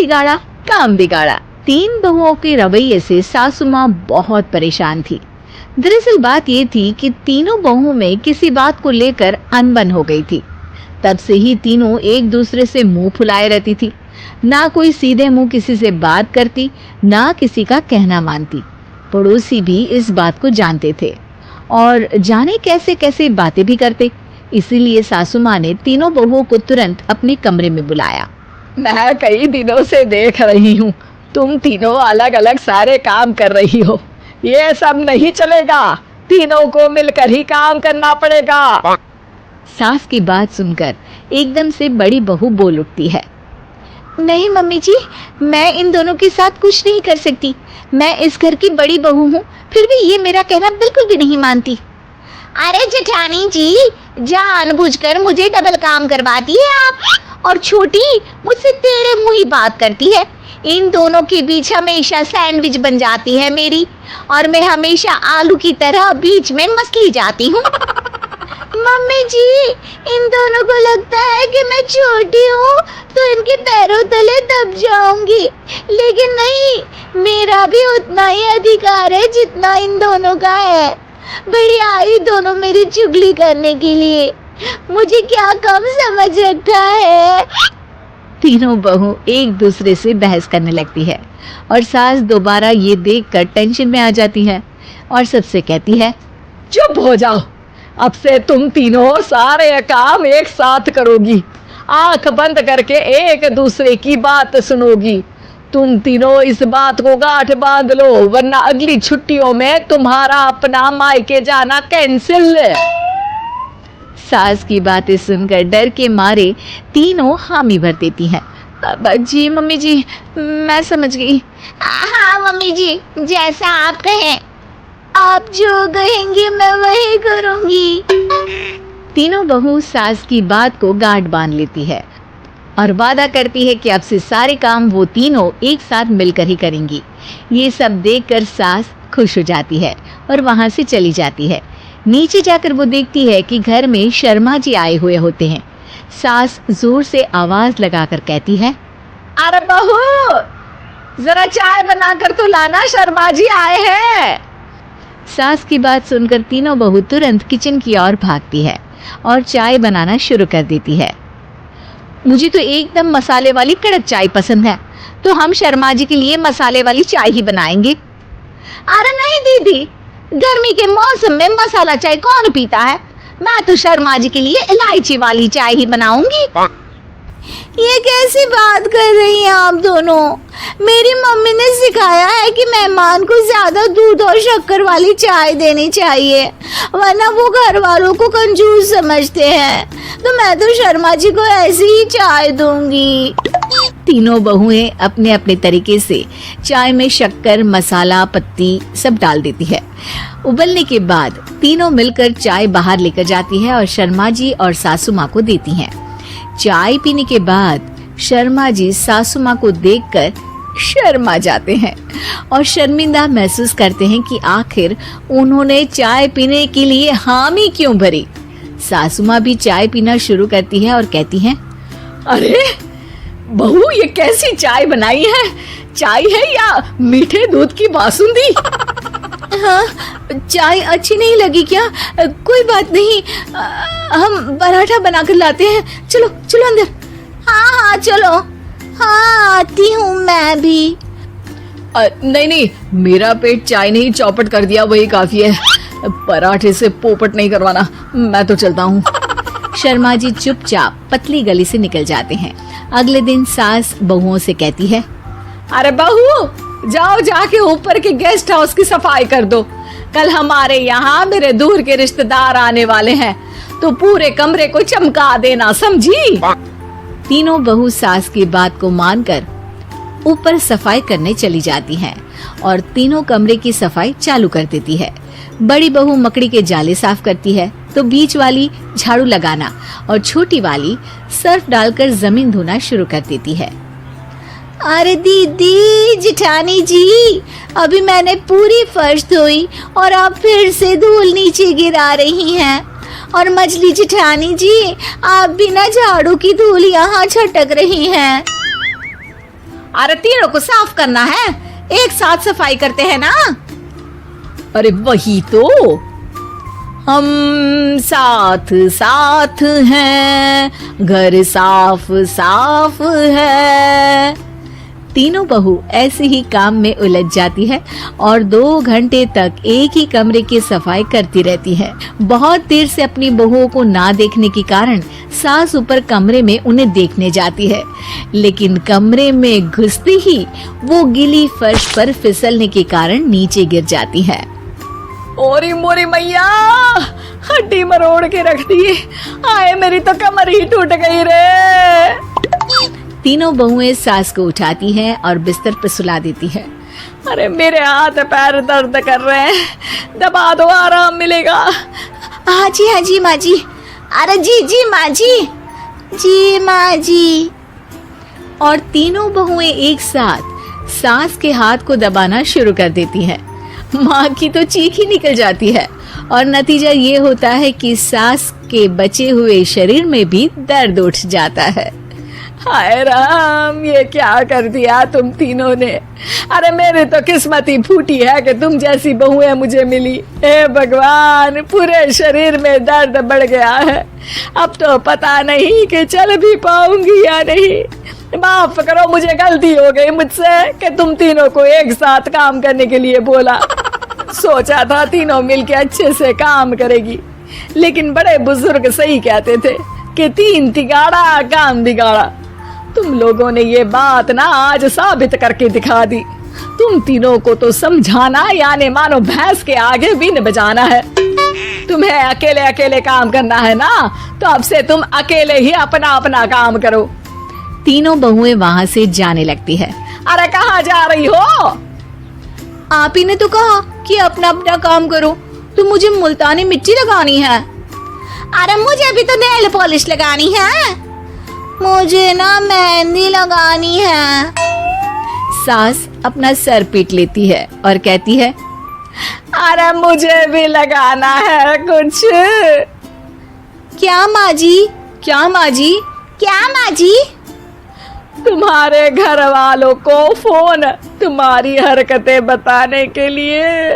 बिगाड़ा काम बिगाड़ा। 3 बहुओं के रवैये से सासू माँ बहुत परेशान थी। दरअसल बात ये थी कि तीनों बहुओं में किसी बात को लेकर अनबन हो गई थी। तब से ही तीनों एक दूसरे से मुंह फुलाए रहती थी। ना कोई सीधे मुंह किसी से बात करती, ना किसी का कहना मानती। पड़ोसी भी इस बात को जानते थे और जाने कैसे कैसे बातें भी करते। इसीलिए सासू माँ ने तीनों बहुओं को तुरंत अपने कमरे में बुलाया। मैं कई दिनों से देख रही हूँ, तुम तीनों अलग अलग सारे काम कर रही हो। ये सब नहीं चलेगा, तीनों को मिलकर ही काम करना पड़ेगा। सास की बात सुनकर एकदम से बड़ी बहू बोल उठती है। नहीं मम्मी जी, मैं इन दोनों के साथ कुछ नहीं कर सकती। मैं इस घर की बड़ी बहू हूँ, फिर भी ये मेरा कहना बिल्कुल भी नहीं मानती। अरे जेठानी जी, जानबूझकर मुझे डबल काम करवाती है आप। और छोटी मुझसे टेढ़े मुंह ही बात करती है। इन दोनों के बीच हमेशा सैंडविच बन जाती है मेरी, और मैं हमेशा आलू की तरह बीच में मसली जाती हूँ। मम्मी जी, इन दोनों को लगता है कि मैं छोटी हूँ तो इनके पैरों तले दब जाऊंगी, लेकिन नहीं, मेरा भी उतना ही अधिकार है जितना इन दोनों का है। बड़ी आई दोनों मेरी चुगली करने के लिए, मुझे क्या कम समझ रखा है। तीनों बहू एक दूसरे से बहस करने लगती है और सास दोबारा ये देखकर टेंशन में आ जाती है और सबसे कहती है, चुप हो जाओ, अब से तुम तीनों सारे काम एक साथ करोगी। आंख बंद करके एक दूसरे की बात सुनोगी। तुम तीनों इस बात को गांठ बांध लो, वरना अगली छुट्टियों में तुम्हारा अपना मायके जाना कैंसिल। सास की बातें सुनकर डर के मारे तीनों हामी भर देती हैं। जी मम्मी जी, मैं समझ गई। हाँ मम्मी जी, जैसा आप कहें। आप जो कहेंगी मैं वही करूंगी। तीनों बहू सास की बात को गांठ बांध लेती है और वादा करती है कि अब से सारे काम वो तीनों एक साथ मिलकर ही करेंगी। ये सब देखकर सास खुश हो जाती है और वहां से चली जाती है। नीचे जाकर वो देखती है कि घर में शर्मा जी आए हुए होते हैं। सास जोर से आवाज लगाकर कहती है, अरे बहू, जरा चाय बनाकर तो लाना, शर्मा जी आए हैं। सास की बात सुनकर तीनों बहू तुरंत किचन की ओर भागती है और चाय बनाना शुरू कर देती है। मुझे तो एकदम मसाले वाली कड़क चाय पसंद है, तो हम शर्मा जी के लिए मसाले वाली चाय ही बनाएंगे। अरे नहीं दीदी, गर्मी के मौसम में मसाला चाय कौन पीता है? मैं तो शर्मा जी के लिए इलायची वाली चाय ही बनाऊंगी। ये कैसी बात कर रही हैं आप दोनों? मेरी मम्मी ने सिखाया है कि मेहमान को ज्यादा दूध और शक्कर वाली चाय देनी चाहिए, वरना वो घर वालों को कंजूस समझते हैं। तो मैं तो शर्मा जी को ऐसी ही चाय दूंगी। तीनों बहुएं अपने अपने तरीके से चाय में शक्कर, मसाला, पत्ती सब डाल देती है। उबलने के बाद तीनों मिलकर चाय बाहर लेकर जाती है और शर्मा जी और सासू माँ को देती हैं। चाय पीने के बाद शर्मा जी सासू माँ को देखकर शर्मा जाते हैं और शर्मिंदा महसूस करते हैं कि आखिर उन्होंने चाय पीने के लिए हामी क्यों भरी। सासू माँ भी चाय पीना शुरू करती है और कहती हैं, अरे बहू, ये कैसी चाय बनाई है? चाय है या मीठे दूध की बासुंदी? हाँ, चाय अच्छी नहीं लगी क्या? कोई बात नहीं, हम पराठा बनाकर लाते हैं। चलो चलो अंदर। हाँ हाँ चलो। हाँ आती हूँ मैं भी। नहीं नहीं, मेरा पेट चाय ने ही चौपट कर दिया, वही काफी है। पराठे से पोपट नहीं करवाना, मैं तो चलता हूँ। शर्मा जी चुपचाप पतली गली से निकल जाते हैं। अगले दिन सास बहुओं से कहती है, अरे बहू, जाओ जाके ऊपर के गेस्ट हाउस की सफाई कर दो। कल हमारे यहाँ मेरे दूर के रिश्तेदार आने वाले हैं, तो पूरे कमरे को चमका देना, समझी? तीनों बहू सास की बात को मानकर ऊपर सफाई करने चली जाती हैं और तीनों कमरे की सफाई चालू कर देती है। बड़ी बहू मकड़ी के जाले साफ करती है, तो बीच वाली झाड़ू लगाना और छोटी वाली सर्फ डालकर जमीन धोना शुरू कर देती है। अरे दीदी, जेठानी जी, अभी मैंने पूरी फर्श धोई और आप फिर से धूल नीचे गिरा रही हैं। और मछली जेठानी जी, आप बिना झाड़ू की धूल यहाँ छटक रही हैं। अरे तीनों को साफ करना है, एक साथ सफाई करते हैं ना। अरे वही तो, हम साथ साथ हैं, घर साफ साफ है। तीनों बहू ऐसे ही काम में उलझ जाती है और 2 घंटे तक एक ही कमरे की सफाई करती रहती है। बहुत देर से अपनी बहुओं को ना देखने के कारण सास ऊपर कमरे में उन्हें देखने जाती है, लेकिन कमरे में घुसते ही वो गीली फर्श पर फिसलने के कारण नीचे गिर जाती है। ओरी मोरी मैया, हड्डी मरोड़ के रख दी, आए मेरी तो कमर ही टूट गई रे। तीनों बहुएं सास को उठाती हैं और बिस्तर पर सुला देती है। अरे मेरे हाथ पैर दर्द कर रहे हैं, दबा दो, आराम मिलेगा। हाँ जी माँ जी। अरे जी माँ जी माँ जी। और तीनों बहुएं एक साथ सास के हाथ को दबाना शुरू कर देती हैं। माँ की तो चीख ही निकल जाती है और नतीजा ये होता है कि सास के बचे हुए शरीर में भी दर्द उठ जाता है। हाय राम, ये क्या कर दिया तुम तीनों ने। अरे मेरी तो किस्मत ही फूटी है कि तुम जैसी बहुएं मुझे मिली। हे भगवान, पूरे शरीर में दर्द बढ़ गया है, अब तो पता नहीं कि चल भी पाऊंगी या नहीं। माफ करो, मुझे गलती हो गई मुझसे कि तुम तीनों को एक साथ काम करने के लिए बोला। सोचा था तीनों मिलके अच्छे से काम करेगी, लेकिन बड़े बुजुर्ग सही कहते थे कि 3 तिगाड़ा काम बिगाड़ा। तुम लोगों ने ये बात ना आज साबित करके दिखा दी। तुम तीनों को तो समझाना यानी मानो भैंस के आगे बीन बजाना है। तुम्हें अकेले अकेले काम करना है ना, तो अब से तुम अकेले ही अपना अपना काम करो। तीनों बहुएं वहां से जाने लगती है। अरे कहाँ जा रही हो? आप ही ने तो कहा कि अपना अपना काम करो, तो मुझे मुल्तानी मिट्टी लगानी है। अरे मुझे भी तो नेल पॉलिश लगानी है, मुझे ना मेहंदी लगानी है। सास अपना सर पीट लेती है और कहती है, अरे मुझे भी लगाना है कुछ। क्या माँ जी? क्या माँ जी? क्या माँ जी? तुम्हारे घर वालों को फोन तुम्हारी हरकतें बताने के लिए।